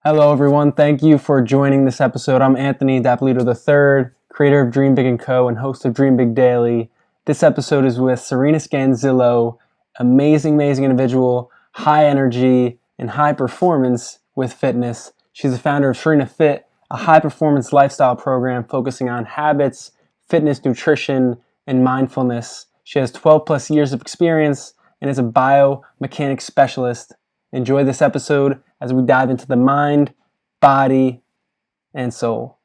Hello, everyone. Thank you for joining this episode. I'm Anthony Dapolito III, creator of Dream Big & Co. and host of Dream Big Daily. This episode is with Serena Scanzillo, amazing individual, high energy, and high performance with fitness. She's the founder of Serena Fit, a high-performance lifestyle program focusing on habits, fitness, nutrition, and mindfulness. She has 12 plus years of experience and is a biomechanics specialist. Enjoy this episode as we dive into the mind, body, and soul.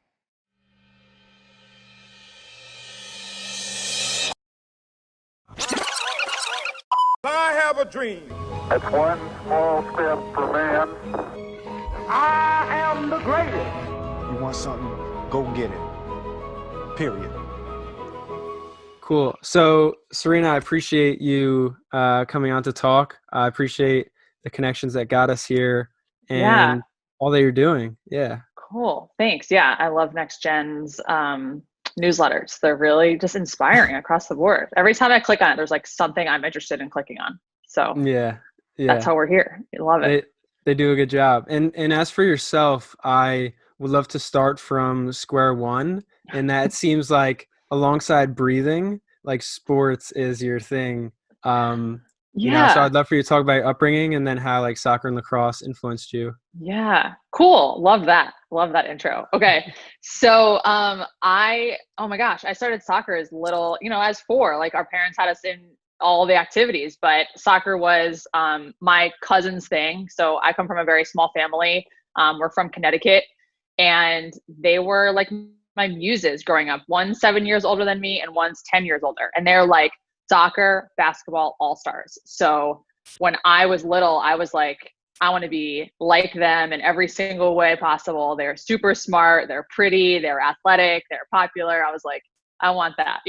I have a dream. It's one small step for man. I am the greatest. You want something, go get it. Period. Cool. So, Serena, I appreciate you coming on to talk. I appreciate the connections that got us here and all that you're doing. Yeah. Cool. Thanks. Yeah. I love Next Gen's newsletters. They're really just inspiring across the board. Every time I click on it, there's like something I'm interested in clicking on. So Yeah. that's how we're here. I love it. They do a good job. And as for yourself, I would love to start from square one. And that seems like alongside breathing, like sports is your thing. So I'd love for you to talk about your upbringing and then how like soccer and lacrosse influenced you. Yeah. Cool. Love that. Love that intro. Okay. So oh my gosh, I started soccer as little, as 4. Like our parents had us in all the activities, but soccer was my cousin's thing. So I come from a very small family. We're from Connecticut, and they were like my muses growing up. One's 7 years older than me and one's 10 years older. And they're like soccer, basketball, all-stars. So when I was little, I was like, I want to be like them in every single way possible. They're super smart. They're pretty. They're athletic. They're popular. I was like, I want that,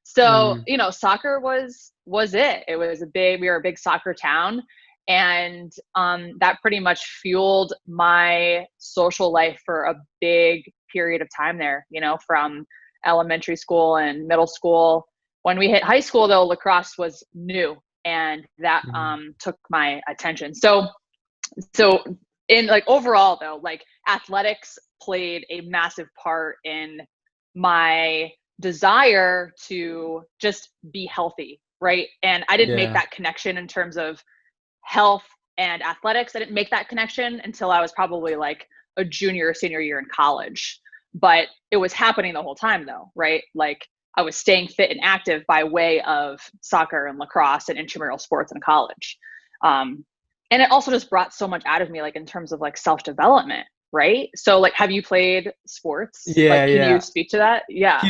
So, soccer was it. It was we were a big soccer town. And that pretty much fueled my social life for a big period of time there, from elementary school and middle school. When we hit high school, though, lacrosse was new, and that took my attention. So in like overall though, like athletics played a massive part in my desire to just be healthy, right? And I didn't make that connection in terms of health and athletics. I didn't make that connection until I was probably like a junior or senior year in college. But it was happening the whole time though, right? Like I was staying fit and active by way of soccer and lacrosse and intramural sports in college. And it also just brought so much out of me, like in terms of like self-development, right? So like, have you played sports? Yeah, Can you speak to that? Yeah.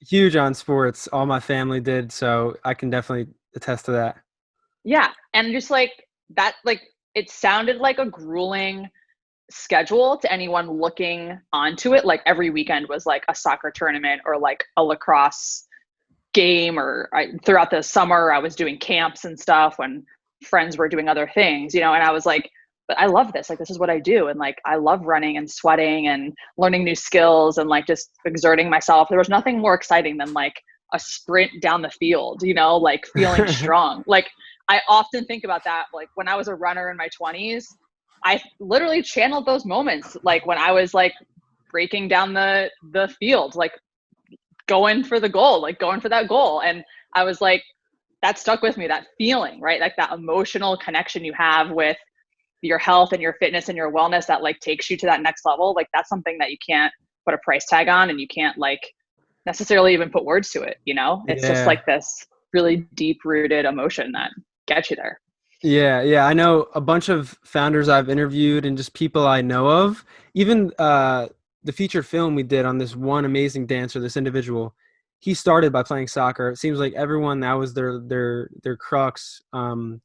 Huge on sports. All my family did, so I can definitely attest to that. Yeah. And just like that, like it sounded like a grueling schedule to anyone looking onto it. Like every weekend was like a soccer tournament or like a lacrosse game, or throughout the summer I was doing camps and stuff when friends were doing other things, and I was like, but I love this. Like, this is what I do. And like, I love running and sweating and learning new skills and like just exerting myself. There was nothing more exciting than like a sprint down the field, like feeling strong. Like I often think about that. Like when I was a runner in my 20s, I literally channeled those moments. Like when I was like breaking down the field, like going for the goal, like going for that goal. And I was like, that stuck with me, that feeling, right? Like that emotional connection you have with your health and your fitness and your wellness that like takes you to that next level. Like that's something that you can't put a price tag on, and you can't like necessarily even put words to it. It's just like this really deep rooted emotion that gets you there. Yeah. I know a bunch of founders I've interviewed and just people I know of, even the feature film we did on this one amazing dancer, this individual, he started by playing soccer. It seems like everyone, that was their crux. But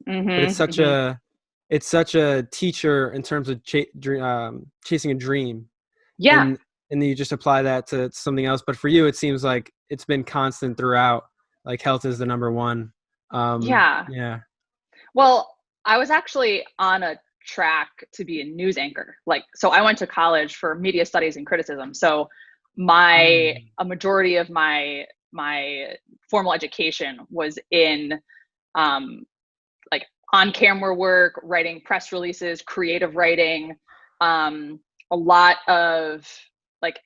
it's such a teacher in terms of chasing a dream. Yeah. And then you just apply that to something else. But for you, it seems like it's been constant throughout. Like health is the number one. Yeah. Well, I was actually on a track to be a news anchor. So I went to college for media studies and criticism. So a majority of my formal education was in like on camera work, writing press releases, creative writing, a lot of like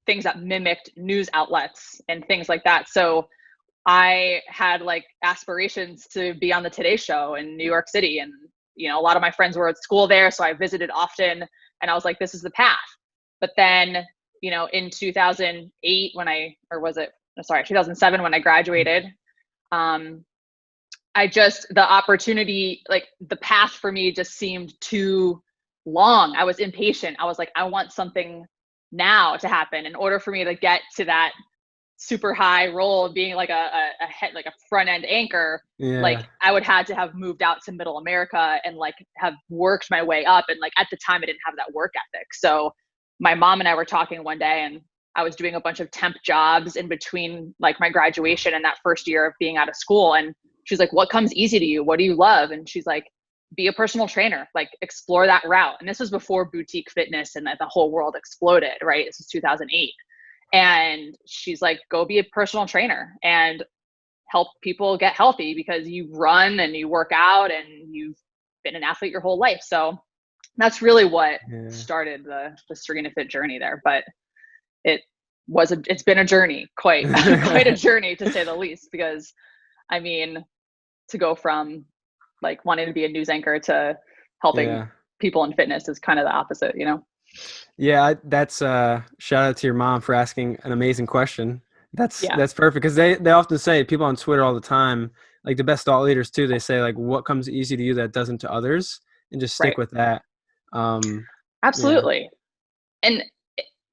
things that mimicked news outlets and things like that. So I had like aspirations to be on the Today Show in New York City. And, you know, a lot of my friends were at school there. So I visited often and I was like, this is the path. But then, you know, in 2008 2007 when I graduated, the opportunity, like the path for me just seemed too long. I was impatient. I was like, I want something now to happen in order for me to get to that super high role of being like a head, like a front end anchor. Yeah. Like I would have to have moved out to middle America and like have worked my way up. And like at the time I didn't have that work ethic. So my mom and I were talking one day and I was doing a bunch of temp jobs in between like my graduation and that first year of being out of school. And she's like, what comes easy to you? What do you love? And she's like, be a personal trainer, like explore that route. And this was before boutique fitness and that the whole world exploded, right? This is 2008. And she's like, go be a personal trainer and help people get healthy because you run and you work out and you've been an athlete your whole life. So that's really what started the Serena Fit journey there. But it's been a journey, quite a journey to say the least, because I mean, to go from like wanting to be a news anchor to helping people in fitness is kind of the opposite, you know? Yeah, that's shout out to your mom for asking an amazing question. That's perfect because they often say, people on Twitter all the time, like the best thought leaders too, they say like, what comes easy to you that doesn't to others, and just stick with that. Absolutely. Yeah. And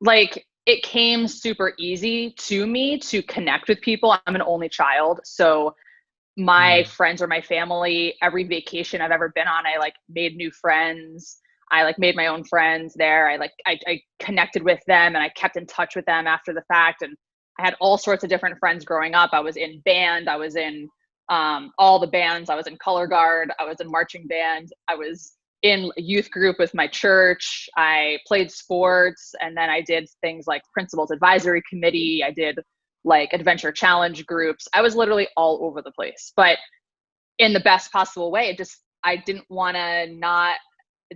like it came super easy to me to connect with people. I'm an only child, so my friends or my family, every vacation I've ever been on, I like made new friends. I like made my own friends there. I connected with them and I kept in touch with them after the fact. And I had all sorts of different friends growing up. I was in band. I was in all the bands. I was in color guard. I was in marching band. I was in a youth group with my church. I played sports. And then I did things like principals advisory committee. I did like adventure challenge groups. I was literally all over the place, but in the best possible way. I didn't want to not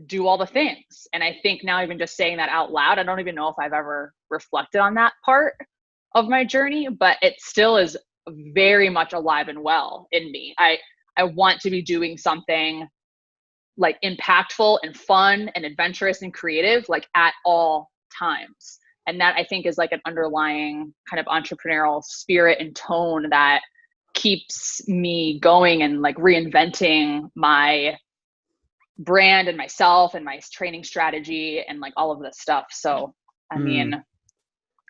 do all the things. And I think now even just saying that out loud, I don't even know if I've ever reflected on that part of my journey, but it still is very much alive and well in me. I want to be doing something like impactful and fun and adventurous and creative, like at all times. And that I think is like an underlying kind of entrepreneurial spirit and tone that keeps me going and like reinventing my brand and myself and my training strategy and like all of this stuff. So, I mean,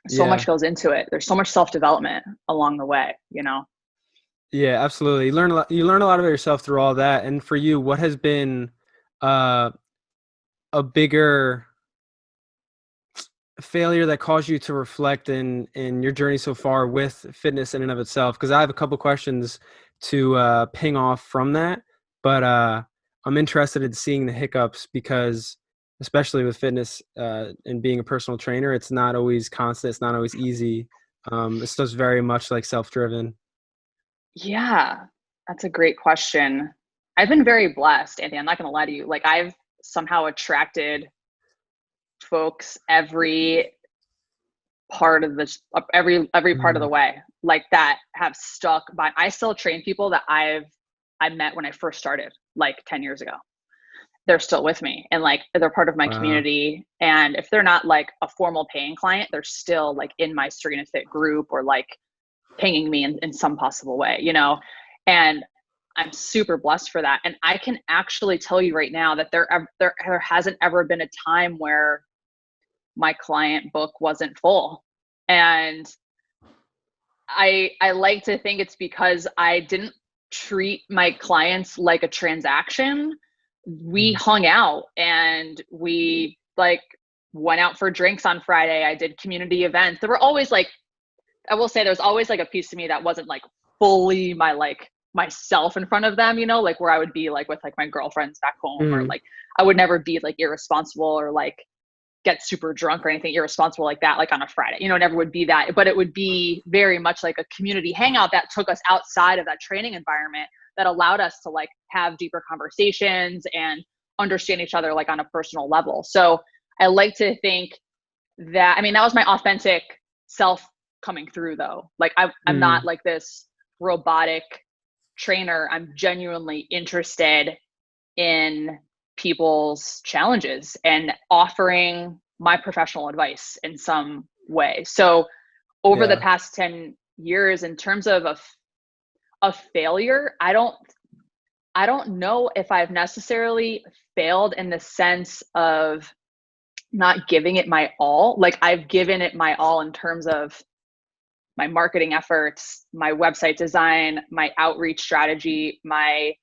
so much goes into it. There's so much self-development along the way, you know? Yeah, absolutely. You learn a lot about yourself through all that. And for you, what has been a bigger failure that caused you to reflect in your journey so far with fitness in and of itself? Because I have a couple questions to ping off from that, but I'm interested in seeing the hiccups because, especially with fitness and being a personal trainer, it's not always constant. It's not always easy. It's just very much like self-driven. Yeah, that's a great question. I've been very blessed, Anthony. I'm not going to lie to you. Like I've somehow attracted folks every part of this, every part of the way, like that have stuck by. I still train people that I met when I first started, like 10 years ago. They're still with me and like they're part of my community. And if they're not like a formal paying client, they're still like in my Serena Fit group or like pinging me in some possible way, you know? And I'm super blessed for that. And I can actually tell you right now that there hasn't ever been a time where my client book wasn't full. And I like to think it's because I didn't treat my clients like a transaction. We hung out and we like went out for drinks on Friday. I did community events. There were always like, I will say there's always like a piece of me that wasn't like fully myself in front of them, you know, like where I would be like with like my girlfriends back home or like I would never be like irresponsible or like get super drunk or anything irresponsible like that, like on a Friday, you know, it never would be that, but it would be very much like a community hangout that took us outside of that training environment that allowed us to like have deeper conversations and understand each other like on a personal level. So I like to think that, I mean, that was my authentic self coming through though. Like I'm not like this robotic trainer. I'm genuinely interested in people's challenges and offering my professional advice in some way. So over the Yeah. past 10 years, in terms of a failure, I don't know if I've necessarily failed in the sense of not giving it my all. Like I've given it my all in terms of my marketing efforts, my website design, my outreach strategy, my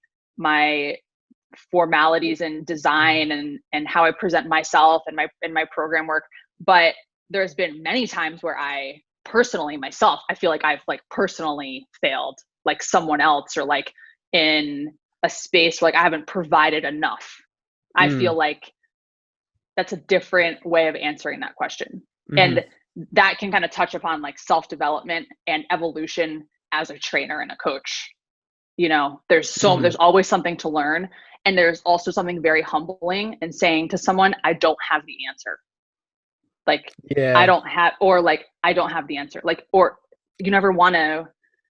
formalities and design and how I present myself and my program work. But there's been many times where I personally myself, I feel like I've like personally failed like someone else, or like in a space where like I haven't provided enough. I feel like that's a different way of answering that question. And that can kind of touch upon like self-development and evolution as a trainer and a coach. You know, there's always something to learn. And there's also something very humbling in saying to someone, I don't have the answer. Like, Yeah. I don't have the answer. Like, or you never want to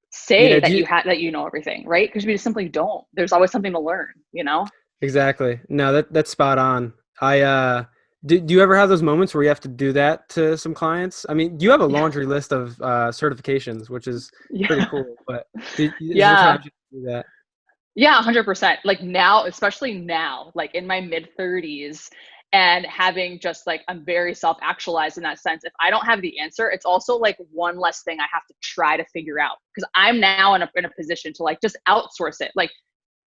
say Yeah, that you know everything, right? Because we just simply don't. There's always something to learn, you know? Exactly. No, that's spot on. Do you ever have those moments where you have to do that to some clients? I mean, you have a laundry list of certifications, which is pretty Yeah. cool, but is there Yeah. times you do that? Yeah, 100%. Like now, especially now, like in my mid 30s, and having just like, I'm very self-actualized in that sense. If I don't have the answer, it's also like one less thing I have to try to figure out, because I'm now in a position to like just outsource it. Like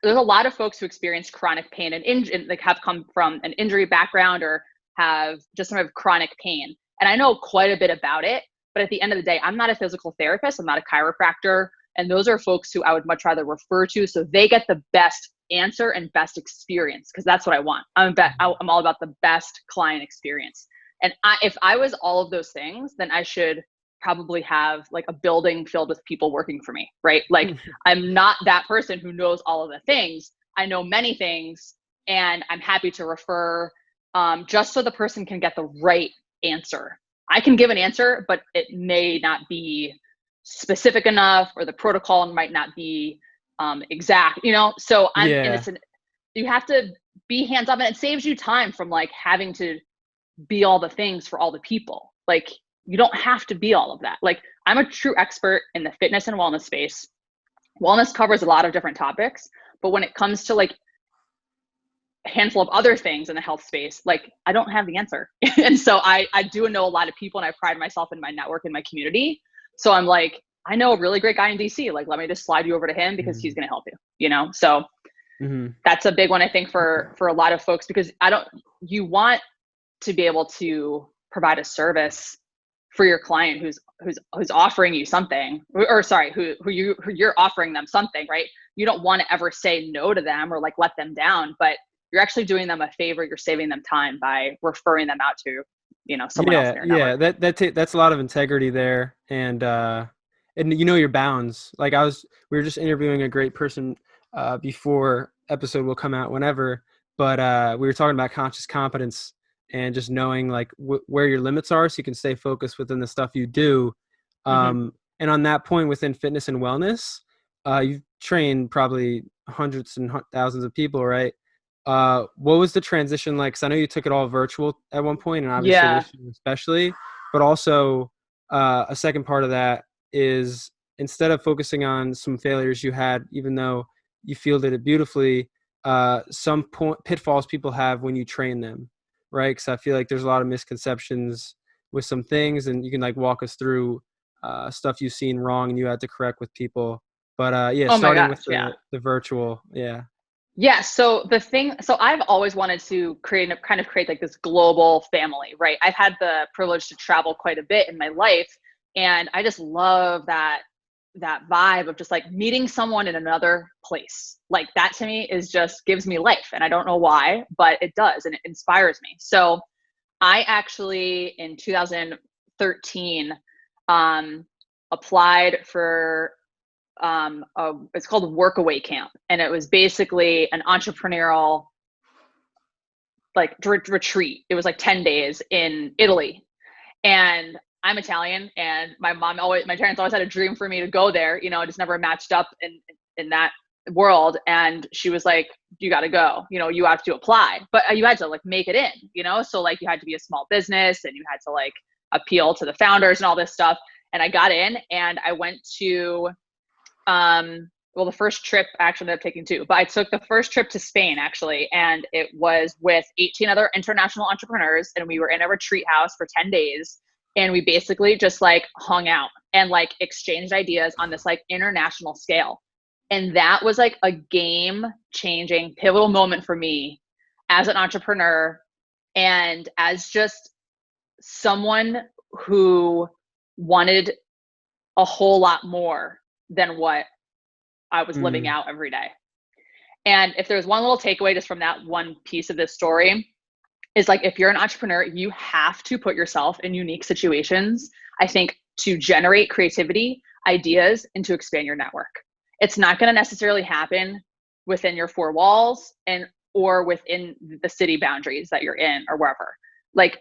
there's a lot of folks who experience chronic pain and like have come from an injury background or have just some of chronic pain. And I know quite a bit about it, but at the end of the day, I'm not a physical therapist. I'm not a chiropractor. And those are folks who I would much rather refer to so they get the best answer and best experience, because that's what I want. I'm all about the best client experience. And if I was all of those things, then I should probably have like a building filled with people working for me, right? Like I'm not that person who knows all of the things. I know many things, and I'm happy to refer just so the person can get the right answer. I can give an answer, but it may not be specific enough, or the protocol might not be exact, you know? So you have to be hands off, and it saves you time from like having to be all the things for all the people. Like you don't have to be all of that. Like I'm a true expert in the fitness and wellness space. Wellness covers a lot of different topics, but when it comes to like a handful of other things in the health space, like I don't have the answer. And so I do know a lot of people, and I pride myself in my network and my community. So I'm like, I know a really great guy in DC. Like, let me just slide you over to him because he's going to help you, you know? So that's a big one, I think, for a lot of folks, because you want to be able to provide a service for your client who's offering you something, or sorry, who you're offering them something, right? You don't want to ever say no to them or like let them down, but you're actually doing them a favor. You're saving them time by referring them out to, you know, someone else in your network. That's a lot of integrity there, and you know your bounds. Like we were just interviewing a great person before episode will come out whenever, but we were talking about conscious competence and just knowing like where your limits are, so you can stay focused within the stuff you do. And on that point, within fitness and wellness, you've trained probably hundreds and thousands of people, right? What was the transition like? 'Cause I know you took it all virtual at one point, and obviously this year especially, but also a second part of that is, instead of focusing on some failures you had, even though you fielded it beautifully, some pitfalls people have when you train them, right? Because I feel like there's a lot of misconceptions with some things, and you can like walk us through stuff you've seen wrong and you had to correct with people. But Oh my starting gosh, with the virtual, Yeah. So I've always wanted to create like this global family, right? I've had the privilege to travel quite a bit in my life, and I just love that vibe of just like meeting someone in another place. Like that to me is just gives me life, and I don't know why, but it does, and it inspires me. So I actually in 2013 applied for it's called Workaway Camp, and it was basically an entrepreneurial like retreat. It was like 10 days in Italy. And I'm Italian, and my parents always had a dream for me to go there. You know, it just never matched up in that world. And she was like, you got to go, you know, you have to apply, but you had to like make it in, you know? So like you had to be a small business and you had to like appeal to the founders and all this stuff. And I got in and I went to, well, the first trip I actually ended up taking two, but I took the first trip to Spain actually. And it was with 18 other international entrepreneurs. And we were in a retreat house for 10 days. And we basically just like hung out and like exchanged ideas on this like international scale. And that was like a game changing pivotal moment for me as an entrepreneur and as just someone who wanted a whole lot more than what I was living out every day. And if there's one little takeaway just from that one piece of this story, is like, if you're an entrepreneur, you have to put yourself in unique situations, I think, to generate creativity, ideas, and to expand your network. It's not going to necessarily happen within your four walls or within the city boundaries that you're in or wherever. Like,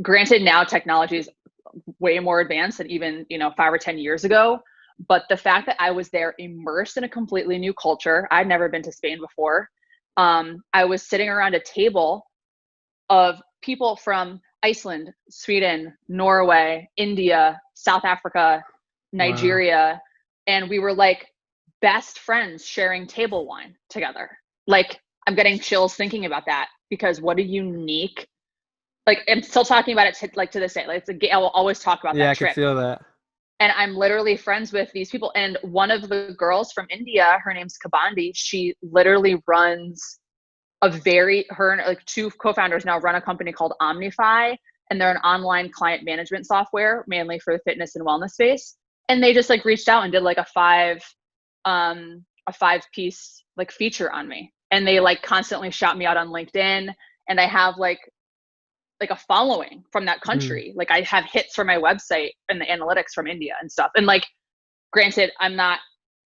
granted, now technology is way more advanced than even, 5 or 10 years ago. But the fact that I was there immersed in a completely new culture, I'd never been to Spain before. I was sitting around a table of people from Iceland, Sweden, Norway, India, South Africa, Nigeria. Wow. And we were like best friends sharing table wine together. Like, I'm getting chills thinking about that, because what a unique, like, I'm still talking about it to this day. Like, I will always talk about that trip. Yeah, I can feel that. And I'm literally friends with these people. And one of the girls from India, her name's Kabandi. She literally runs her and like two co-founders now run a company called Omnify, and they're an online client management software mainly for the fitness and wellness space. And they just like reached out and did like a 5-piece like feature on me. And they like constantly shout me out on LinkedIn. And I have like a following from that country. Like, I have hits for my website and the analytics from India and stuff. And like, granted, I'm not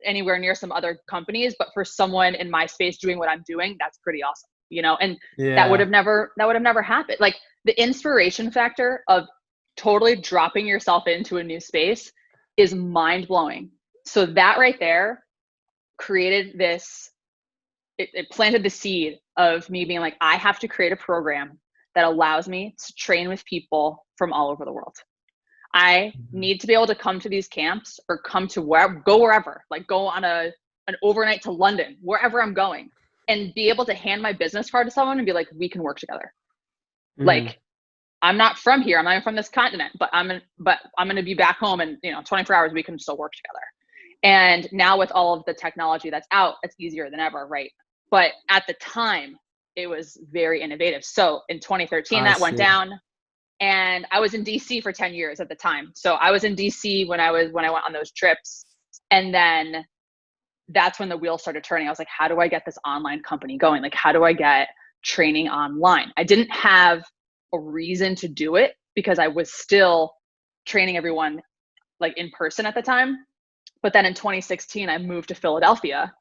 anywhere near some other companies, but for someone in my space doing what I'm doing, that's pretty awesome, and that would have never happened. Like, the inspiration factor of totally dropping yourself into a new space is mind blowing. So that right there created this, it planted the seed of me being like, I have to create a program that allows me to train with people from all over the world. I need to be able to come to these camps or go wherever, like go on an overnight to London, wherever I'm going, and be able to hand my business card to someone and be like, we can work together. Like, I'm not from here. I'm not even from this continent, but I'm going to be back home and 24 hours, we can still work together. And now with all of the technology that's out, it's easier than ever. Right. But at the time it was very innovative. So in 2013, that went down. And I was in DC for 10 years at the time. So I was in DC when I went on those trips. And then that's when the wheels started turning. I was like, how do I get this online company going? Like, how do I get training online? I didn't have a reason to do it because I was still training everyone like in person at the time. But then in 2016, I moved to Philadelphia.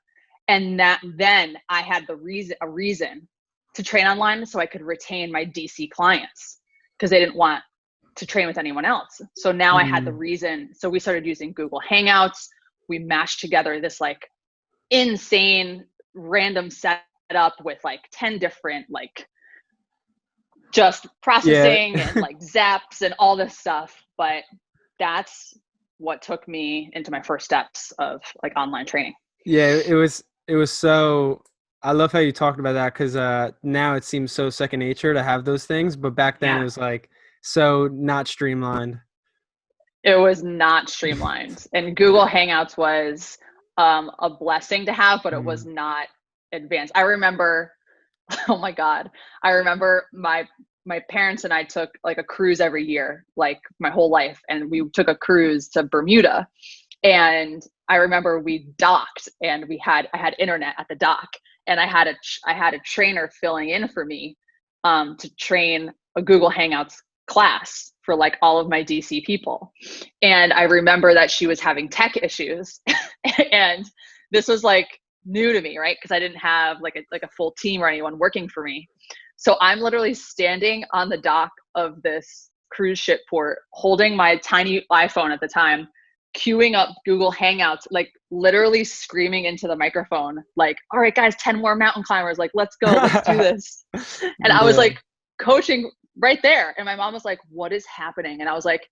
And then I had a reason to train online so I could retain my DC clients, because they didn't want to train with anyone else. So now I had the reason. So we started using Google Hangouts. We mashed together this like insane random setup with like 10 different like just processing and like Zaps and all this stuff. But that's what took me into my first steps of like online training. Yeah, it was so, I love how you talked about that, because now it seems so second nature to have those things, but back then it was like so not streamlined. It was not streamlined. And Google Hangouts was a blessing to have, but it was not advanced. I remember, oh my God, I remember my parents and I took like a cruise every year, like my whole life. And we took a cruise to Bermuda. And I remember we docked and I had internet at the dock, and I had a trainer filling in for me to train a Google Hangouts class for like all of my DC people. And I remember that she was having tech issues and this was like new to me, right? Because I didn't have like a full team or anyone working for me. So I'm literally standing on the dock of this cruise ship port, holding my tiny iPhone at the time, queuing up Google Hangouts, like literally screaming into the microphone, like, all right, guys, 10 more mountain climbers. Like, let's go, let's do this. And I was Yeah. like coaching right there. And my mom was like, what is happening? And I was like,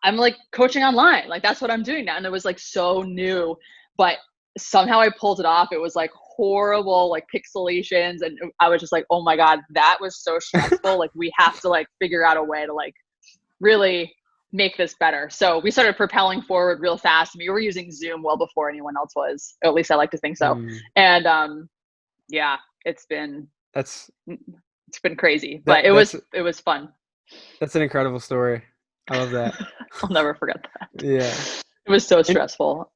I'm like coaching online. Like, that's what I'm doing now. And it was like so new, but somehow I pulled it off. It was like horrible, like pixelations. And I was just like, oh my God, that was so stressful. Like, we have to like figure out a way to like really make this better. So we started propelling forward real fast. We were using Zoom well before anyone else was, or at least I like to think so. And yeah, it's been crazy, but it was fun. That's an incredible story. I love that. I'll never forget that. Yeah. It was so stressful.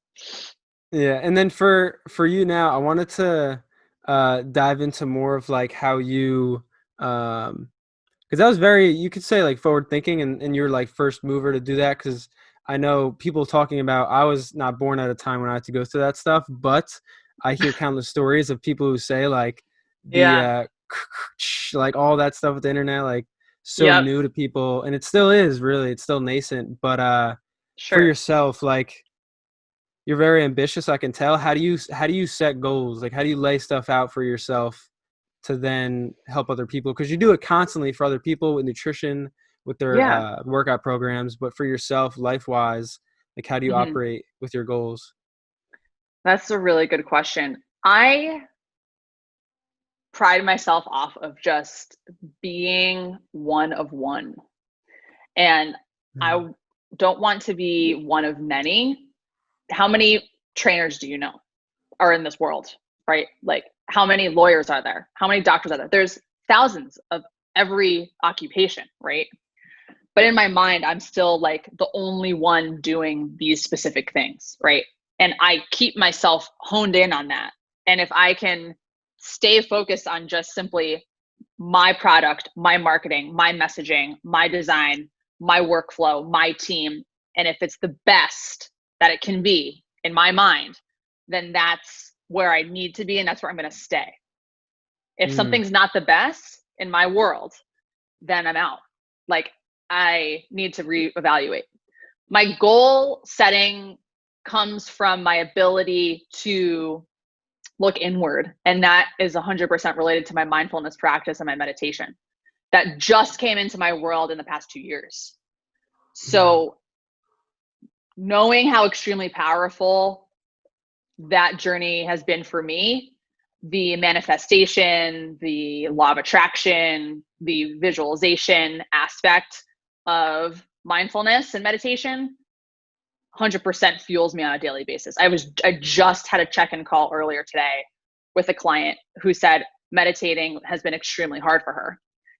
Yeah. And then for you now, I wanted to dive into more of like how you because that was very, you could say like forward thinking, and you're like first mover to do that, because I know people talking about, I was not born at a time when I had to go through that stuff, but I hear countless stories of people who say like like all that stuff with the internet, like so new to people, and it still is, really, it's still nascent, but for yourself, like, you're very ambitious, I can tell. How do you set goals? Like, how do you lay stuff out for yourself to then help other people? Because you do it constantly for other people with nutrition, with their workout programs, but for yourself, life-wise, like, how do you operate with your goals? That's a really good question. I pride myself off of just being one of one. And I don't want to be one of many. How many trainers do you know are in this world, right? Like, how many lawyers are there? How many doctors are there? There's thousands of every occupation, right? But in my mind, I'm still like the only one doing these specific things, right? And I keep myself honed in on that. And if I can stay focused on just simply my product, my marketing, my messaging, my design, my workflow, my team, and if it's the best that it can be in my mind, then that's where I need to be, and that's where I'm going to stay. If something's not the best in my world, then I'm out. Like, I need to reevaluate. My goal setting comes from my ability to look inward, and that is 100% related to my mindfulness practice and my meditation that just came into my world in the past 2 years. So knowing how extremely powerful that journey has been for me, the manifestation, the law of attraction, the visualization aspect of mindfulness and meditation 100% fuels me on a daily basis. I just had a check-in call earlier today with a client who said meditating has been extremely hard for her.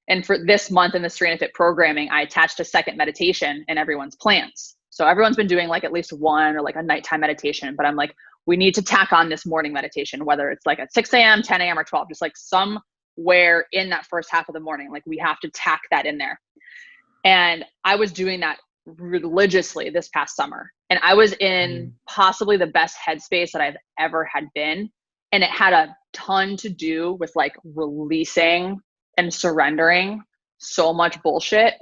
And for this month in the Serena Fit programming, I attached a second meditation in everyone's plans. So everyone's been doing like at least one or like a nighttime meditation, but I'm like, we need to tack on this morning meditation, whether it's like at 6 a.m., 10 a.m. or 12, just like somewhere in that first half of the morning, like we have to tack that in there. And I was doing that religiously this past summer. And I was in possibly the best headspace that I've ever had been. And it had a ton to do with like releasing and surrendering so much bullshit,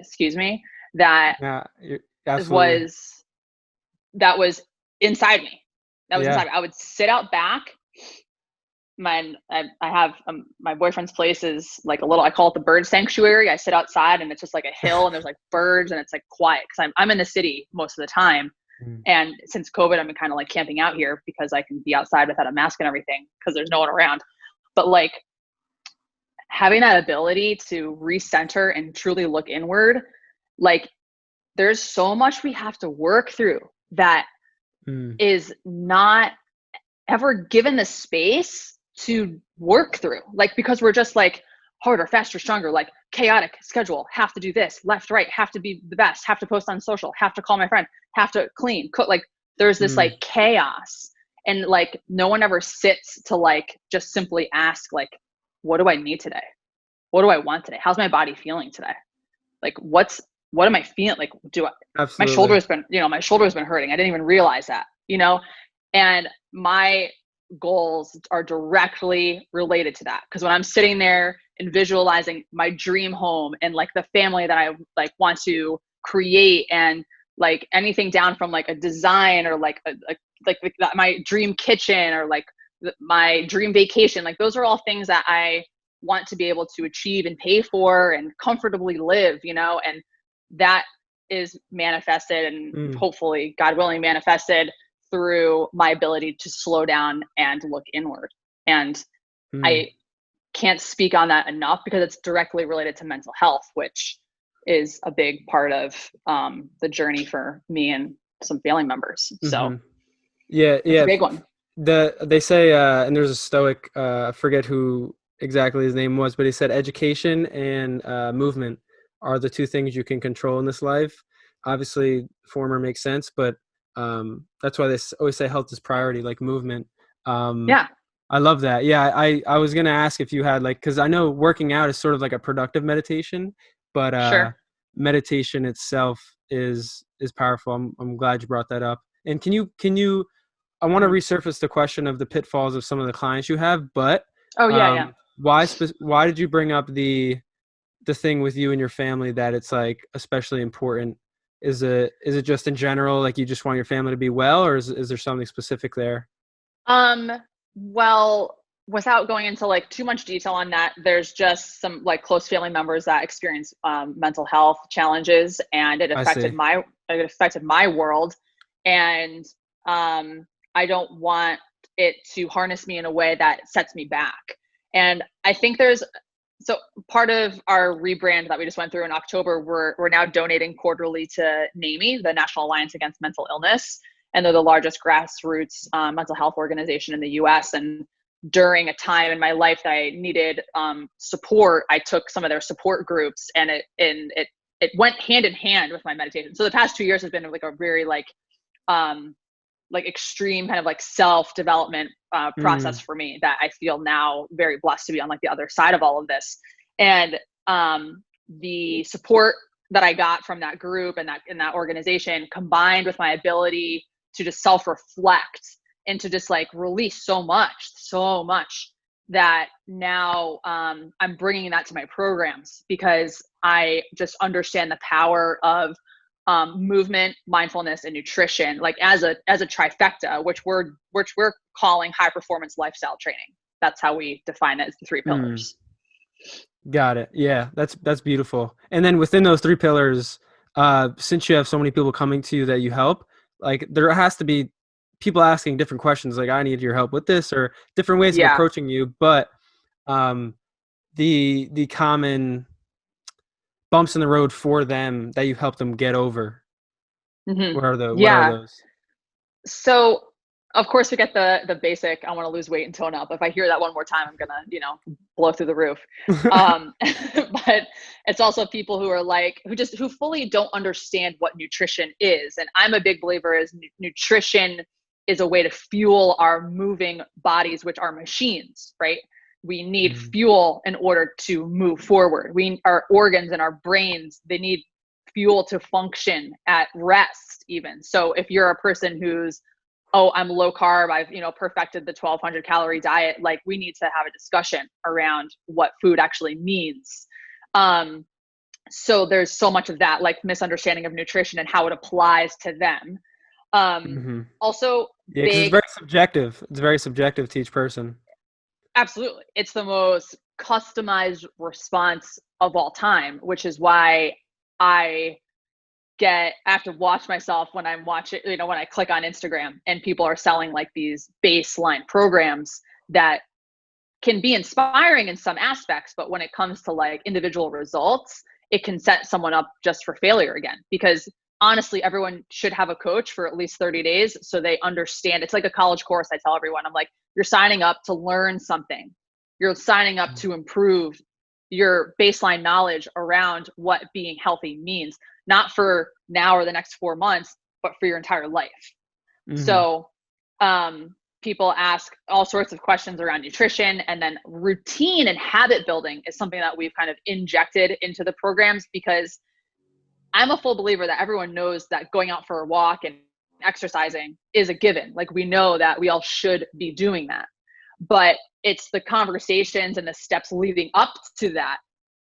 that was inside me. That was inside me. I would sit out back. I have my boyfriend's place is like a little, I call it the bird sanctuary. I sit outside and it's just like a hill and there's like birds and it's like quiet because I'm in the city most of the time. And since COVID, I've been kind of like camping out here because I can be outside without a mask and everything because there's no one around. But like having that ability to recenter and truly look inward, like there's so much we have to work through that is not ever given the space to work through. Like, because we're just like harder, faster, stronger, like chaotic schedule, have to do this, left, right, have to be the best, have to post on social, have to call my friend, have to clean, cook. Like there's this like chaos, and like no one ever sits to like just simply ask like, what do I need today? What do I want today? How's my body feeling today? Like what am I feeling? Like my shoulder's been hurting. I didn't even realize that, and my goals are directly related to that. Because when I'm sitting there and visualizing my dream home and like the family that I like want to create, and like anything down from like a design or like my dream kitchen or like my dream vacation. Like those are all things that I want to be able to achieve and pay for and comfortably live, you know, and that is manifested and hopefully, God willing, manifested through my ability to slow down and look inward. And I can't speak on that enough because it's directly related to mental health, which is a big part of the journey for me and some family members. So it's a big one. They say, and there's a Stoic, I forget who exactly his name was, but he said education and movement are the two things you can control in this life. Obviously, former makes sense, but that's why they always say health is priority, like movement. Yeah. I love that. Yeah, I was gonna ask if you had like, because I know working out is sort of like a productive meditation, but Sure. meditation itself is powerful. I'm glad you brought that up. And can you I want to resurface the question of the pitfalls of some of the clients you have, but why did you bring up the thing with you and your family that it's like especially important? Is it just in general, like you just want your family to be well, or is there something specific there? Well, without going into like too much detail on that, there's just some like close family members that experience mental health challenges, and it affected my world. And I don't want it to harness me in a way that sets me back. And I think so part of our rebrand that we just went through in October, we're now donating quarterly to NAMI, the National Alliance Against Mental Illness. And they're the largest grassroots mental health organization in the US. And during a time in my life that I needed support, I took some of their support groups, and it went hand in hand with my meditation. So the past 2 years has been like a very like extreme kind of like self-development process for me that I feel now very blessed to be on like the other side of all of this. And the support that I got from that group and that organization, combined with my ability to just self-reflect and to just like release so much that now I'm bringing that to my programs, because I just understand the power of movement, mindfulness, and nutrition, like as a trifecta, which we're calling high performance lifestyle training. That's how we define it, as the 3 pillars. Got it. Yeah, that's beautiful. And then within those 3 pillars, since you have so many people coming to you that you help, like there has to be people asking different questions, like I need your help with this, or different ways of approaching you. But the common bumps in the road for them that you help them get over, what are those? So of course we get the basic, I want to lose weight and tone up. If I hear that one more time, I'm gonna, blow through the roof. But it's also people who are like, who fully don't understand what nutrition is. And I'm a big believer is nutrition is a way to fuel our moving bodies, which are machines, right? We need fuel in order to move forward. Our organs and our brains, they need fuel to function at rest even. So if you're a person who's, I'm low carb, I've, perfected the 1,200 calorie diet, like we need to have a discussion around what food actually means. So there's so much of that, like misunderstanding of nutrition and how it applies to them. Also, yeah, 'cause it's very subjective. It's very subjective to each person. Absolutely. It's the most customized response of all time, which is why I have to watch myself when I'm watching, when I click on Instagram and people are selling like these baseline programs that can be inspiring in some aspects, but when it comes to like individual results, it can set someone up just for failure again. Because honestly, everyone should have a coach for at least 30 days so they understand. It's like a college course. I tell everyone, I'm like, you're signing up to learn something. You're signing up to improve your baseline knowledge around what being healthy means, not for now or the next 4 months, but for your entire life. So people ask all sorts of questions around nutrition, and then routine and habit building is something that we've kind of injected into the programs, because I'm a full believer that everyone knows that going out for a walk and exercising is a given. Like we know that we all should be doing that. but it's the conversations and the steps leading up to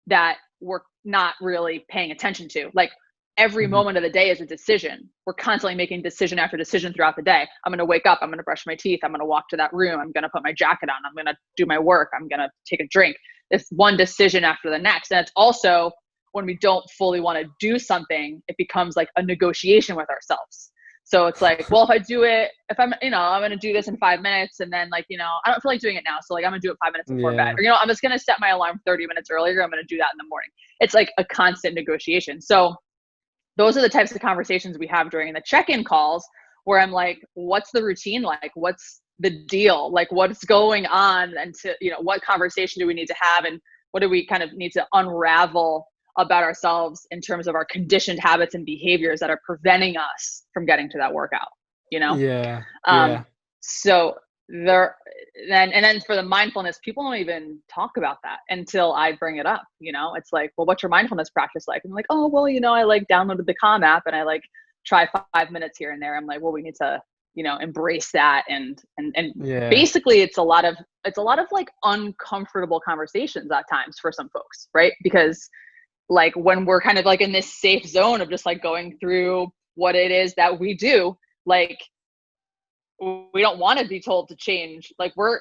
that we're not really paying attention to. Like every moment of the day is a decision. We're constantly making decision after decision throughout the day. I'm going to wake up. I'm going to brush my teeth. I'm going to walk to that room. I'm going to put my jacket on. I'm going to do my work. I'm going to take a drink. It's one decision after the next. And it's also when we don't fully want to do something, it becomes like a negotiation with ourselves. So it's like, well, if I'm going to do this in 5 minutes, and then like, I don't feel like doing it now. So like, I'm going to do it 5 minutes before bed, or, I'm just going to set my alarm 30 minutes earlier. I'm going to do that in the morning. It's like a constant negotiation. So those are the types of conversations we have during the check-in calls, where I'm like, what's the routine like? What's the deal? Like, what's going on? And what conversation do we need to have? And what do we kind of need to unravel about ourselves in terms of our conditioned habits and behaviors that are preventing us from getting to that workout, Yeah. So then for the mindfulness, people don't even talk about that until I bring it up. It's like, well, what's your mindfulness practice like? And I'm like, oh, well, I like downloaded the Calm app and I like try 5 minutes here and there. I'm like, well, we need to, embrace that. And basically it's a lot of like uncomfortable conversations at times for some folks, right? Because like when we're kind of like in this safe zone of just like going through what it is that we do, like we don't want to be told to change. Like we're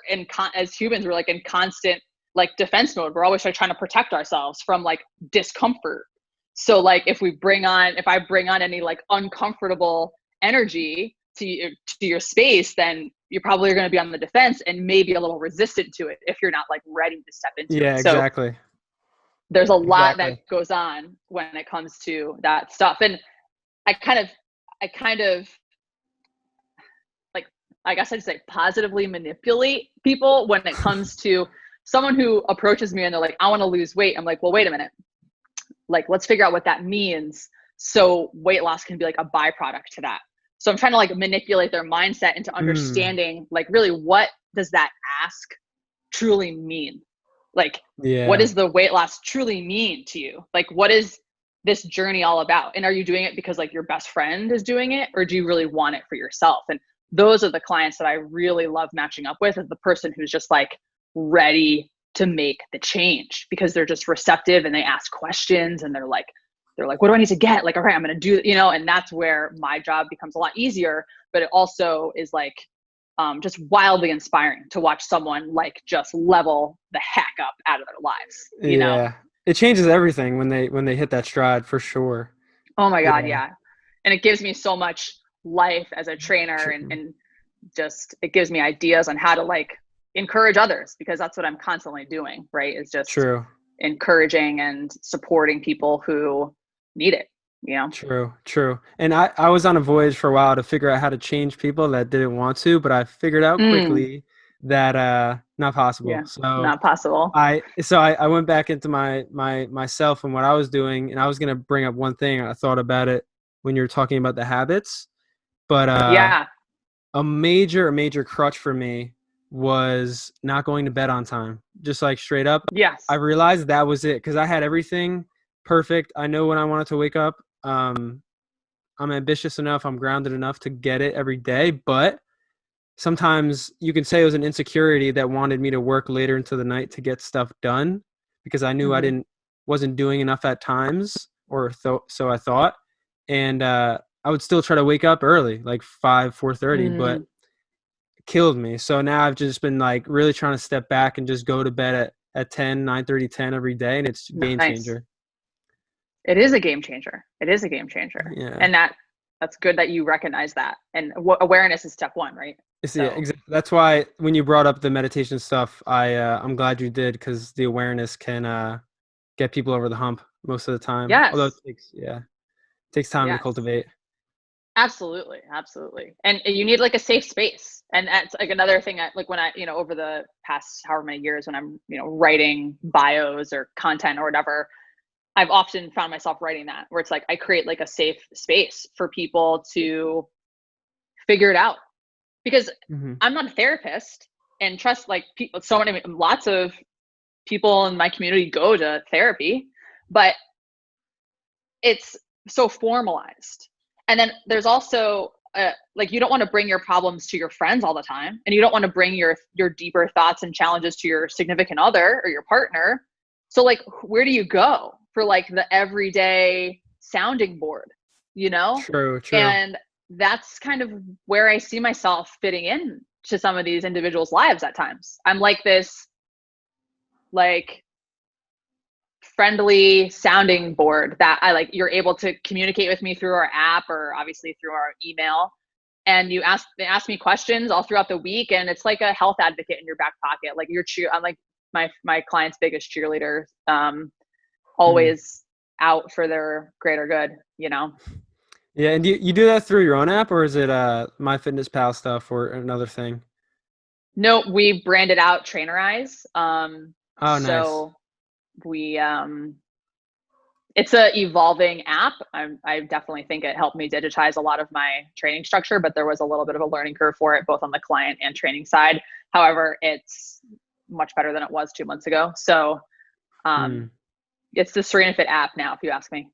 as humans, we're like in constant like defense mode. We're always like trying to protect ourselves from like discomfort. So like if I bring on any like uncomfortable energy to your space, then you're probably going to be on the defense and maybe a little resistant to it if you're not like ready to step into it. Yeah, exactly. So there's a lot that goes on when it comes to that stuff. And I kind of like, I guess I'd say positively manipulate people when it comes to someone who approaches me and they're like, I want to lose weight. I'm like, well, wait a minute. Like, let's figure out what that means. So weight loss can be like a byproduct to that. So I'm trying to like manipulate their mindset into understanding like really what does that ask truly mean? Like, what does the weight loss truly mean to you? Like, what is this journey all about? And are you doing it because like your best friend is doing it, or do you really want it for yourself? And those are the clients that I really love matching up with, is the person who's just like ready to make the change because they're just receptive and they ask questions and they're like, what do I need to get? Like, all right, I'm going to do, and that's where my job becomes a lot easier, but it also is like, just wildly inspiring to watch someone like just level the heck up out of their lives. You know? It changes everything when they hit that stride, for sure. Oh my God. Yeah. And it gives me so much life as a trainer, and just, it gives me ideas on how to like encourage others, because that's what I'm constantly doing. Right. It's just encouraging and supporting people who need it. True. And I was on a voyage for a while to figure out how to change people that didn't want to, but I figured out quickly that not possible. Yeah, so not possible. I went back into myself and what I was doing, and I was gonna bring up one thing. I thought about it when you were talking about the habits, but a major crutch for me was not going to bed on time. Just like straight up. Yes. I realized that was it, because I had everything perfect. I know when I wanted to wake up. I'm ambitious enough, I'm grounded enough to get it every day, but sometimes you can say it was an insecurity that wanted me to work later into the night to get stuff done, because I knew I wasn't doing enough at times, or so I thought. And I would still try to wake up early, like 4:30, but it killed me. So now I've just been like really trying to step back and just go to bed at 9:30, 10 every day, and it's a game changer. It is a game changer. Yeah. And that's good that you recognize that. And awareness is step one, right? Yeah, exactly. That's why when you brought up the meditation stuff, I'm glad you did, because the awareness can get people over the hump most of the time. Yes. Although it takes time to cultivate. Absolutely. And you need like a safe space. And that's like another thing like when I, over the past however many years when I'm, writing bios or content or whatever, I've often found myself writing that, where it's like I create like a safe space for people to figure it out, because I'm not a therapist, and trust like people, lots of people in my community go to therapy, but it's so formalized. And then there's also like you don't want to bring your problems to your friends all the time, and you don't want to bring your deeper thoughts and challenges to your significant other or your partner. So like, where do you go for like the everyday sounding board, you know? True. And that's kind of where I see myself fitting in to some of these individuals' lives at times. I'm like this, like, friendly sounding board that I like, you're able to communicate with me through our app or obviously through our email. And they ask me questions all throughout the week. And it's like a health advocate in your back pocket. Like I'm like my client's biggest cheerleader, always out for their greater good, you know? Yeah. And you do that through your own app, or is it MyFitnessPal stuff or another thing? No, we branded out Trainerize. Oh, nice. So we it's a evolving app. I definitely think it helped me digitize a lot of my training structure, but there was a little bit of a learning curve for it, both on the client and training side. However, it's much better than it was 2 months ago. So it's the SerenaFit app now, if you ask me.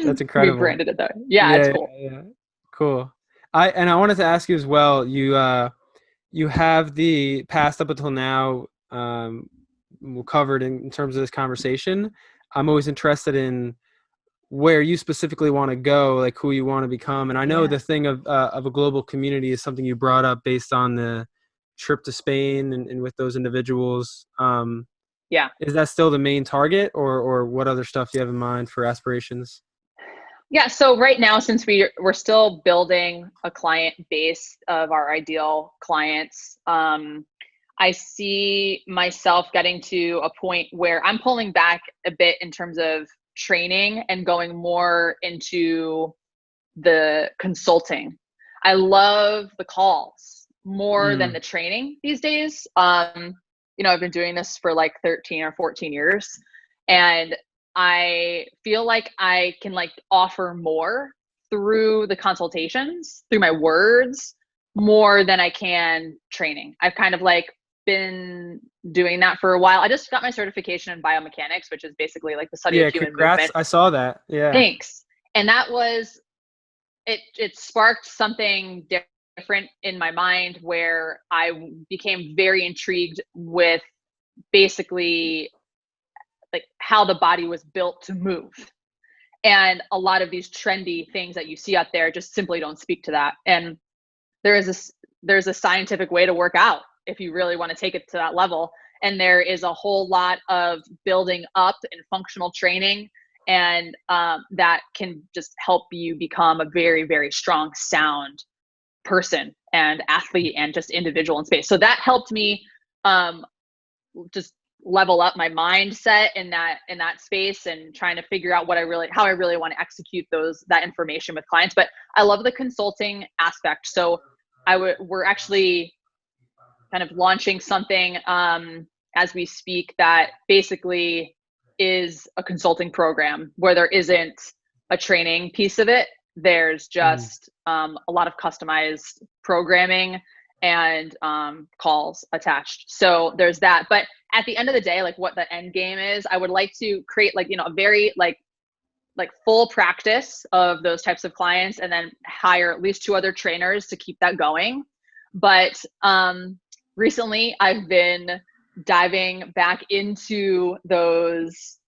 That's incredible. We branded it though. Yeah, it's cool. Yeah. Cool. I wanted to ask you as well, you have the past up until now covered in terms of this conversation. I'm always interested in where you specifically want to go, like who you want to become. And I know the thing of a global community is something you brought up based on the trip to Spain and with those individuals. Is that still the main target, or what other stuff do you have in mind for aspirations? Yeah. So right now, since we're still building a client base of our ideal clients, I see myself getting to a point where I'm pulling back a bit in terms of training and going more into the consulting. I love the calls more than the training these days. You know, I've been doing this for like 13 or 14 years, and I feel like I can like offer more through the consultations, through my words, more than I can training. I've kind of like been doing that for a while. I just got my certification in biomechanics, which is basically like the study of human movement. I saw that. Yeah. Thanks. And that was, it sparked something different in my mind where I became very intrigued with basically like how the body was built to move. And a lot of these trendy things that you see out there just simply don't speak to that. And there's a scientific way to work out if you really want to take it to that level. And there is a whole lot of building up in functional training, and that can just help you become a very, very strong, sound person and athlete and just individual in space. So that helped me just level up my mindset in that space, and trying to figure out how I really want to execute that information with clients. But I love the consulting aspect. So we're actually kind of launching something as we speak that basically is a consulting program where there isn't a training piece of it. There's just a lot of customized programming and calls attached. So there's that. But at the end of the day, like what the end game is, I would like to create like, you know, a very like full practice of those types of clients, and then hire at least 2 other trainers to keep that going. But recently I've been diving back into those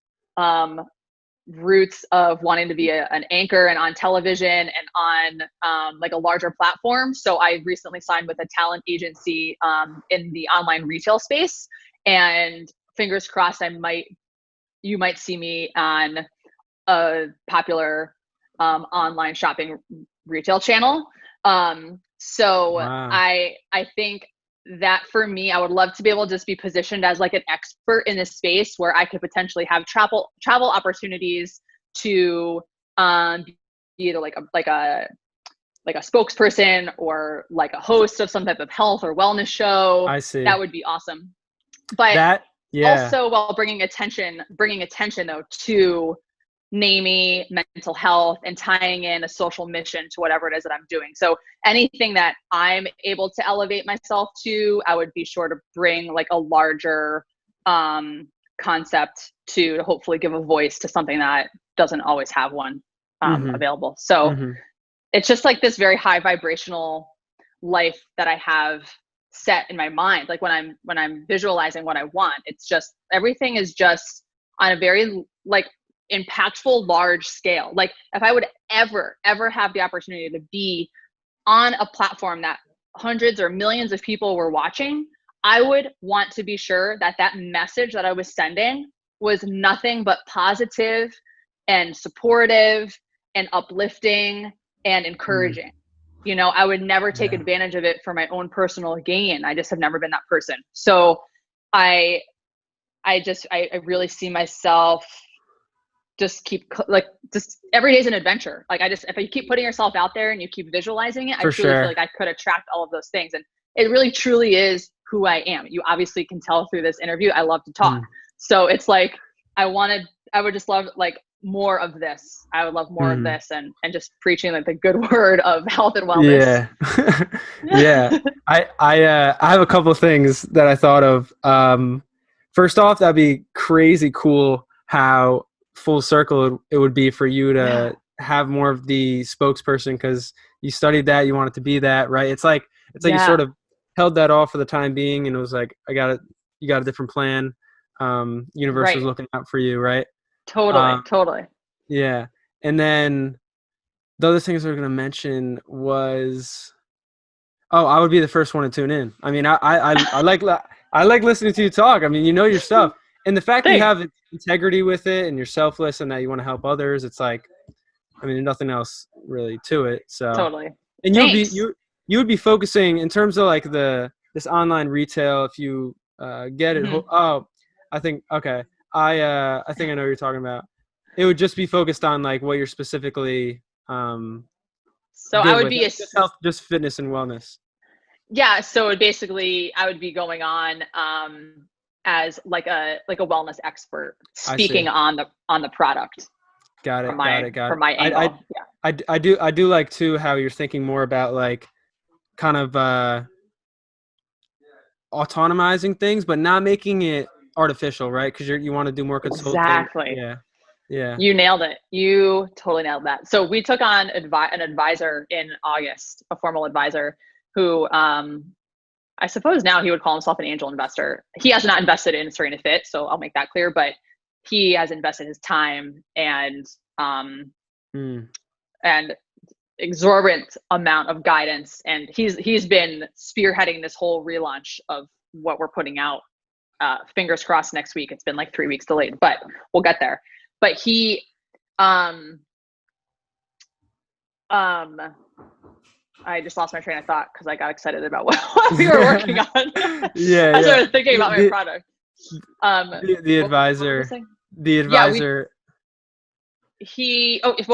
roots of wanting to be an anchor and on television and on like a larger platform. So I recently signed with a talent agency in the online retail space, and fingers crossed you might see me on a popular online shopping retail channel. So wow. I think that for me, I would love to be able to just be positioned as like an expert in this space where I could potentially have travel opportunities to be either like a spokesperson or like a host of some type of health or wellness show. I see. That would be awesome. But also while bringing attention though to NAMI, mental health, and tying in a social mission to whatever it is that I'm doing. So anything that I'm able to elevate myself to, I would be sure to bring like a larger concept to hopefully give a voice to something that doesn't always have one available. So it's just like this very high vibrational life that I have set in my mind. Like when I'm visualizing what I want, it's just, everything is just on a very like impactful, large scale. Like if I would ever have the opportunity to be on a platform that hundreds or millions of people were watching, I would want to be sure that that message that I was sending was nothing but positive and supportive and uplifting and encouraging. You know, I would never take advantage of it for my own personal gain. I just have never been that person. So I really see myself just just every day is an adventure. Like if you keep putting yourself out there and you keep visualizing it, I truly feel like I could attract all of those things. And it really truly is who I am. You obviously can tell through this interview, I love to talk. So it's like, I would just love like more of this. I would love more of this and just preaching like the good word of health and wellness. Yeah. I have a couple of things that I thought of. First off, that'd be crazy cool how full circle it would be for you to have more of the spokesperson, because you studied that, you wanted to be that, right? It's like you sort of held that off for the time being, and it was like, you got a different plan. Universe was looking out for you, right? Totally. Yeah. And then the other things I was going to mention was, I would be the first one to tune in. I mean, I like listening to you talk. I mean, you know your stuff, and the fact that you have integrity with it and you're selfless and that you want to help others. It's like, I mean, there's nothing else really to it. So totally. And you would be focusing in terms of like this online retail. If you get it, I think I think I know what you're talking about. It would just be focused on like what you're specifically. So I would be just health, just fitness and wellness. Yeah. So basically, I would be going on as like a wellness expert, speaking on the product. Got it. From my angle. I do like too how you're thinking more about like kind of autonomizing things, but not making it artificial, right? Because you want to do more consulting. Exactly. Yeah. You nailed it. You totally nailed that. So we took on an advisor in August, a formal advisor who I suppose now he would call himself an angel investor. He has not invested in Serena Fit, so I'll make that clear, but he has invested his time and exorbitant amount of guidance, and he's been spearheading this whole relaunch of what we're putting out. Fingers crossed next week. It's been like 3 weeks delayed, but we'll get there. But he I just lost my train of thought because I got excited about what we were working on. I started thinking about my product. The advisor.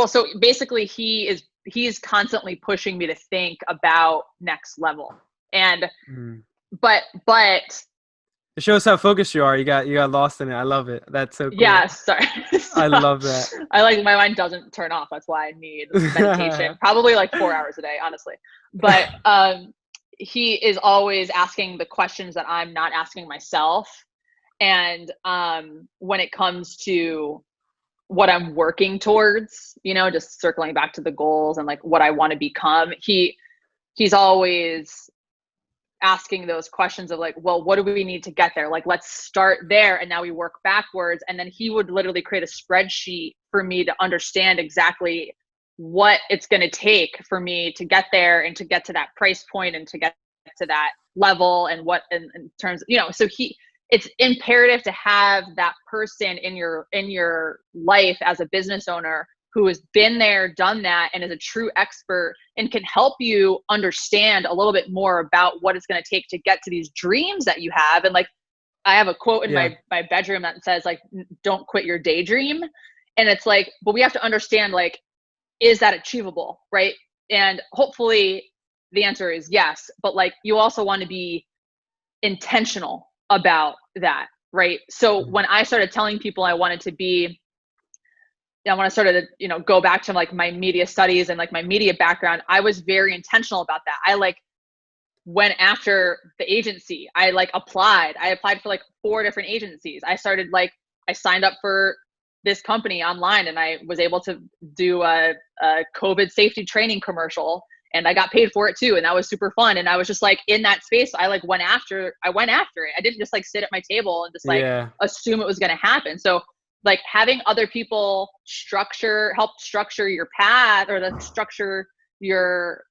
So basically he's constantly pushing me to think about next level. And but it shows how focused you are. You got lost in it. I love it. That's so cool. Yeah, sorry. I love that. My mind doesn't turn off. That's why I need meditation. Probably like 4 hours a day, honestly. But he is always asking the questions that I'm not asking myself. And when it comes to what I'm working towards, just circling back to the goals and like what I want to become, he's always asking those questions of like, well, what do we need to get there? Like, let's start there. And now we work backwards. And then he would literally create a spreadsheet for me to understand exactly what it's going to take for me to get there and to get to that price point and to get to that level and what in terms of, so it's imperative to have that person in your life as a business owner who has been there, done that, and is a true expert and can help you understand a little bit more about what it's going to take to get to these dreams that you have. And like, I have a quote in my bedroom that says like, don't quit your daydream. And it's like, but we have to understand, like, is that achievable? Right. And hopefully the answer is yes, but like, you also want to be intentional about that. Right. So when I started telling people I wanted to be, when I started to, go back to like my media studies and like my media background, I was very intentional about that. I like went after the agency. I applied for like 4 different agencies. I signed up for this company online, and I was able to do a COVID safety training commercial, and I got paid for it too. And that was super fun. And I was just like in that space. I like went after it. I didn't just like sit at my table and just like assume it was going to happen. So like having other people help structure your path, or the structure your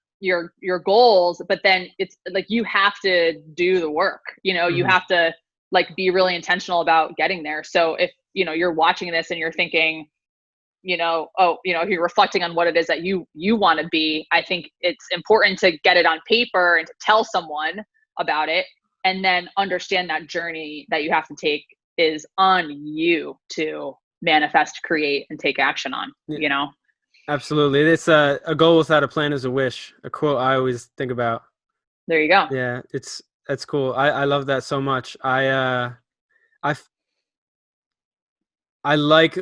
goals, but then it's like you have to do the work, you have to like be really intentional about getting there. So if you're watching this and you're thinking, if you're reflecting on what it is that you want to be, I think it's important to get it on paper and to tell someone about it, and then understand that journey that you have to take is on you to manifest, create, and take action on, Absolutely. It's a goal without a plan is a wish, a quote I always think about. There you go. Yeah, that's cool. I love that so much. I like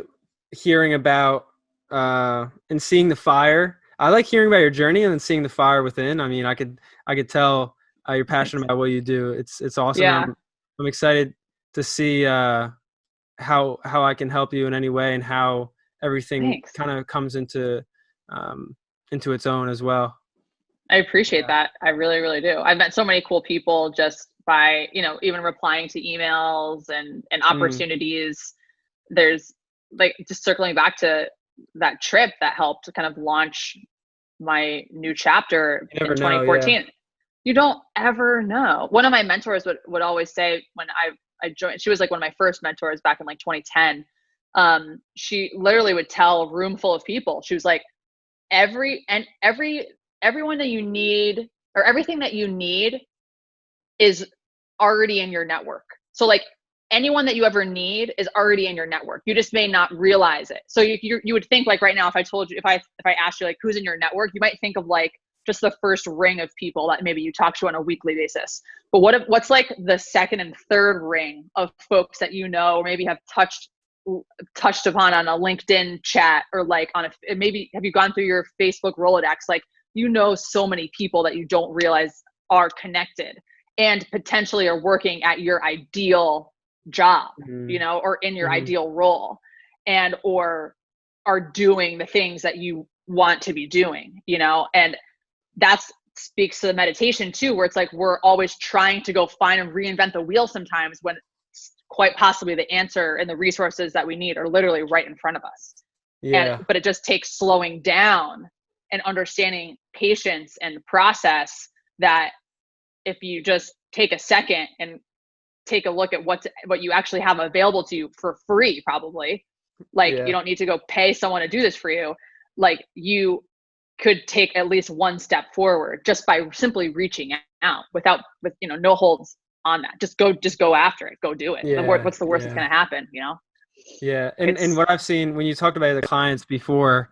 hearing about and seeing the fire. I like hearing about your journey and then seeing the fire within. I mean, I could tell you're passionate about what you do. It's awesome. Yeah. I'm excited to see how I can help you in any way, and how everything kind of comes into its own as well. I appreciate that. I really, really do. I've met so many cool people just by, even replying to emails and opportunities. There's like, just circling back to that trip that helped to kind of launch my new chapter in 2014. Know, yeah. You don't ever know. One of my mentors would always say when I joined, she was like one of my first mentors back in like 2010. She literally would tell a room full of people. She was like, everyone that you need, or everything that you need is already in your network. So like anyone that you ever need is already in your network. You just may not realize it. So you would think like right now, if I told you, if I asked you like who's in your network, you might think of like just the first ring of people that maybe you talk to on a weekly basis. But what's like the second and third ring of folks that or maybe have touched upon on a LinkedIn chat, or like maybe have you gone through your Facebook Rolodex? Like, so many people that you don't realize are connected and potentially are working at your ideal job, or in your ideal role, and or are doing the things that you want to be doing, and that speaks to the meditation too, where it's like we're always trying to go find and reinvent the wheel sometimes, when quite possibly the answer and the resources that we need are literally right in front of us. But it just takes slowing down and understanding patience and process, that if you just take a second and take a look at what you actually have available to you for free, probably, like you don't need to go pay someone to do this for you. Like you could take at least one step forward just by simply reaching out with no holds on that. Just go after it, go do it. What's the worst that's going to happen, Yeah. And what I've seen when you talked about the clients before,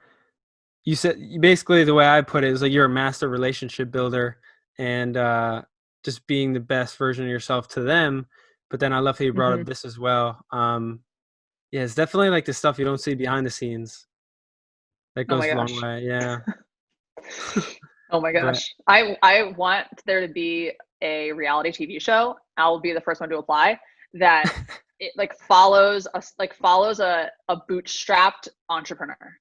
you said basically, the way I put it is like you're a master relationship builder, and just being the best version of yourself to them. But then I love how you brought up this as well. It's definitely like the stuff you don't see behind the scenes that goes a long way. Yeah. Oh my gosh. I want there to be a reality TV show. I'll be the first one to apply, that it like follows a bootstrapped entrepreneur.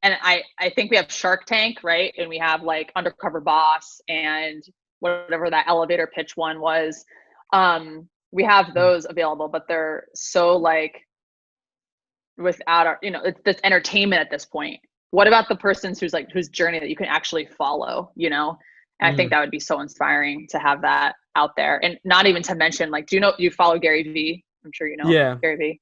And I think we have Shark Tank, right? And we have like Undercover Boss and whatever that elevator pitch one was. We have those available, but they're so like without it's this entertainment at this point. What about the person's whose journey that you can actually follow, And I think that would be so inspiring to have that out there. And not even to mention, like, do you follow Gary Vee? I'm sure Gary Vee.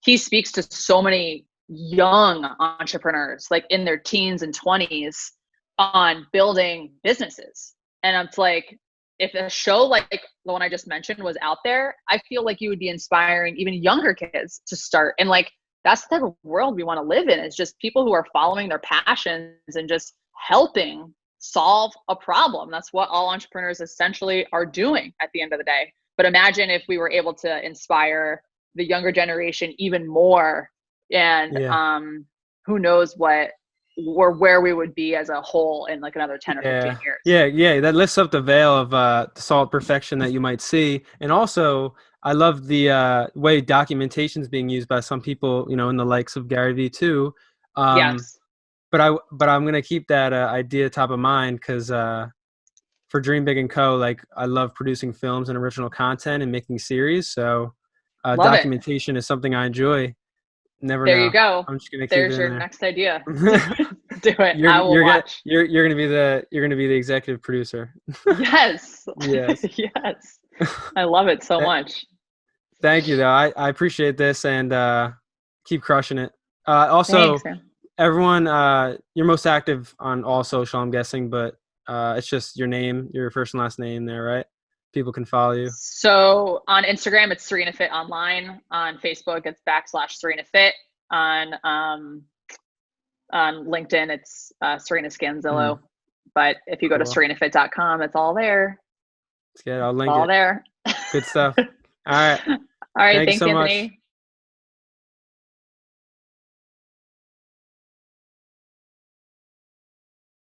He speaks to so many young entrepreneurs, like in their teens and 20s, on building businesses. And it's like, if a show like the one I just mentioned was out there, I feel like you would be inspiring even younger kids to start. And like, that's the type of world we want to live in. It's just people who are following their passions and just helping solve a problem. That's what all entrepreneurs essentially are doing at the end of the day. But imagine if we were able to inspire the younger generation even more, and who knows where we would be as a whole in like another 10 or 15 years. Yeah. That lifts up the veil of the solid perfection that you might see. And also, I love the way documentation is being used by some people, in the likes of Gary Vee too. Yes. But I'm gonna keep that idea top of mind because for Dream Big and Co, like I love producing films and original content and making series. So Love it. documentation is something I enjoy. Never There know. you go. I'm just gonna keep There's it your in there. next idea. Do it. I will You're watch. you're gonna be the executive producer. Yes. Yes. Yes. I love it so much. Thank you, though. I appreciate this and keep crushing it. Also, Thanks, man. everyone, you're most active on all social, I'm guessing, but it's just your name, your first and last name there, right? People can follow you. So on Instagram, it's Serena Fit Online. On Facebook, it's /Serena Fit. On LinkedIn, it's Serena Scanzillo. But if you go to Cool. serenafit.com, it's all there. It's good. I'll link All it. there. Good stuff. All right. All right. Thank you Thanks, so much. Anthony.